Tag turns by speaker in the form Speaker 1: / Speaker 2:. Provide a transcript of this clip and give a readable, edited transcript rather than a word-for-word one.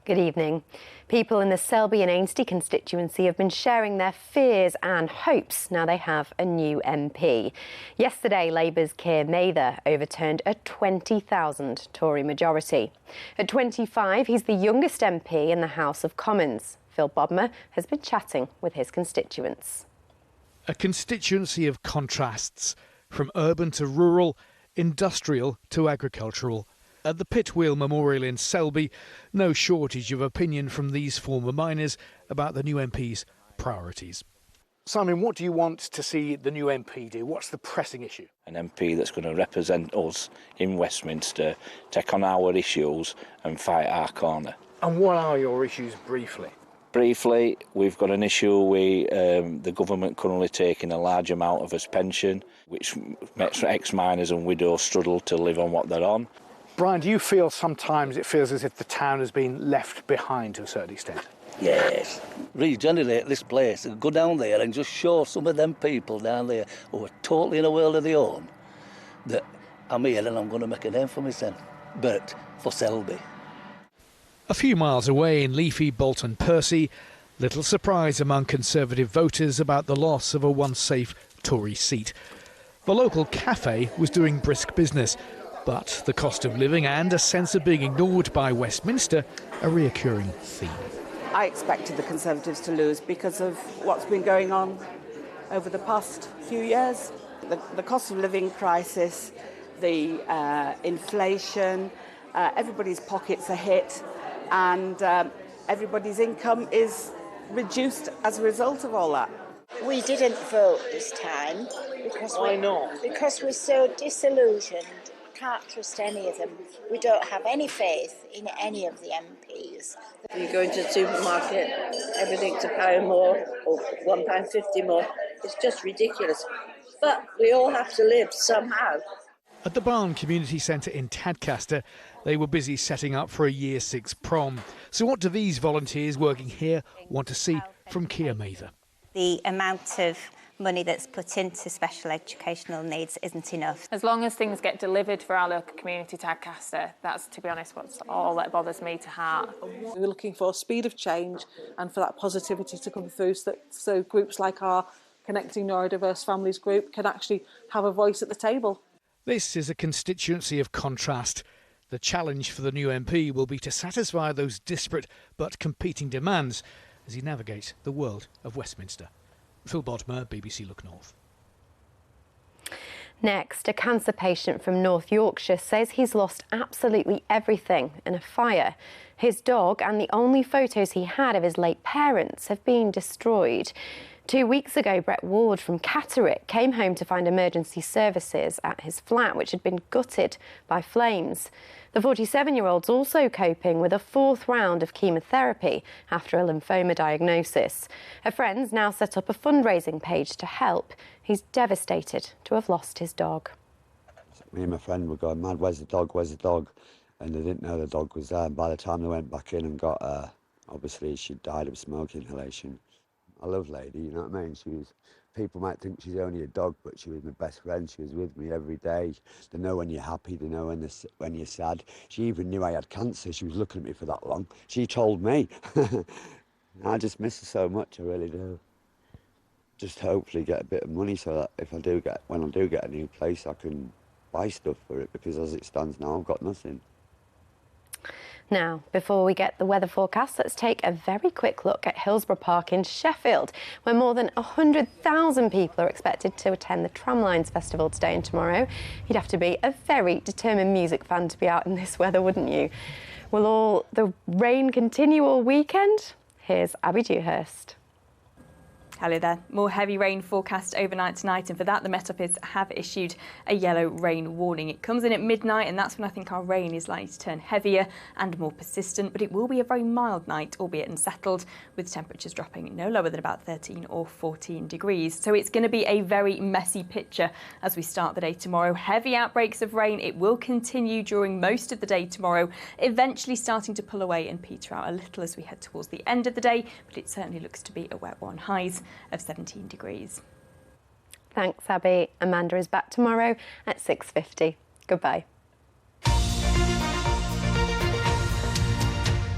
Speaker 1: Good evening. People in the Selby and Ainsty constituency have been sharing their fears and hopes now they have a new MP. Yesterday, Labour's Keir Mather overturned a 20,000 Tory majority. At 25, he's the youngest MP in the House of Commons. Phil Bodmer has been chatting with his constituents.
Speaker 2: A constituency of contrasts, from urban to rural, industrial to agricultural. At the Pitwheel Memorial in Selby, no shortage of opinion from these former miners about the new MP's priorities.
Speaker 3: Simon, what do you want to see the new MP do? What's the pressing issue?
Speaker 4: An MP that's going to represent us in Westminster, take on our issues and fight our corner.
Speaker 3: And what are your issues briefly?
Speaker 4: Briefly, we've got an issue with the government currently taking a large amount of us pension, which makes ex-miners and widows struggle to live on what they're on.
Speaker 3: Brian, do you feel sometimes it feels as if the town has been left behind to a certain extent?
Speaker 5: Yes. Regenerate this place and go down there and just show some of them people down there who are totally in a world of their own that I'm here and I'm going to make a name for myself, but for Selby.
Speaker 2: A few miles away in leafy Bolton Percy, little surprise among Conservative voters about the loss of a once safe Tory seat. The local cafe was doing brisk business, but the cost of living and a sense of being ignored by Westminster a reoccurring theme.
Speaker 6: I expected the Conservatives to lose because of what's been going on over the past few years. The cost of living crisis, the inflation, everybody's pockets are hit and everybody's income is reduced as a result of all that.
Speaker 7: We didn't vote this time because
Speaker 3: Why not?
Speaker 7: Because we're so disillusioned. Can't trust any of them. We don't have any faith in any of the MPs.
Speaker 8: You go into the supermarket, everything's £1 more or £1.50 more. It's just ridiculous. But we all have to live somehow.
Speaker 2: At the Barn Community Centre in Tadcaster, they were busy setting up for a Year 6 prom. So what do these volunteers working here want to see from Keir Mather?
Speaker 9: The amount of money that's put into special educational needs isn't enough.
Speaker 10: As long as things get delivered for our local community, Tadcaster, that's, to be honest, what's all that bothers me to heart.
Speaker 11: We're looking for speed of change and for that positivity to come through so groups like our Connecting Neurodiverse Families group can actually have a voice at the table.
Speaker 2: This is a constituency of contrast. The challenge for the new MP will be to satisfy those disparate but competing demands as he navigates the world of Westminster. Phil Bodmer, BBC Look North.
Speaker 1: Next, a cancer patient from North Yorkshire says he's lost absolutely everything in a fire. His dog and the only photos he had of his late parents have been destroyed. 2 weeks ago, Brett Ward from Catterick came home to find emergency services at his flat, which had been gutted by flames. The 47-year-old's also coping with a 4th round of chemotherapy after a lymphoma diagnosis. A friend's now set up a fundraising page to help. He's devastated to have lost his dog.
Speaker 12: Me and my friend were going mad, where's the dog, where's the dog? And they didn't know the dog was there. And by the time they went back in and got her, obviously she died of smoke inhalation. I love Lady, you know what I mean? People might think she's only a dog, but she was my best friend. She was with me every day. They know when you're happy, they know when you're sad. She even knew I had cancer. She was looking at me for that long. She told me. I just miss her so much, I really do. Just hopefully get a bit of money so that when I do get a new place, I can buy stuff for it, because as it stands now, I've got nothing.
Speaker 1: Now, before we get the weather forecast, let's take a very quick look at Hillsborough Park in Sheffield, where more than 100,000 people are expected to attend the Tramlines Festival today and tomorrow. You'd have to be a very determined music fan to be out in this weather, wouldn't you? Will all the rain continue all weekend? Here's Abby Dewhurst.
Speaker 13: Hello there. More heavy rain forecast overnight tonight, and for that the Met Office have issued a yellow rain warning. It comes in at midnight, and that's when I think our rain is likely to turn heavier and more persistent, but it will be a very mild night, albeit unsettled, with temperatures dropping no lower than about 13 or 14 degrees. So it's going to be a very messy picture as we start the day tomorrow. Heavy outbreaks of rain. It will continue during most of the day tomorrow, eventually starting to pull away and peter out a little as we head towards the end of the day, but it certainly looks to be a wet one. Highs of 17 degrees.
Speaker 1: Thanks, Abby. Amanda is back tomorrow at 6:50. Goodbye.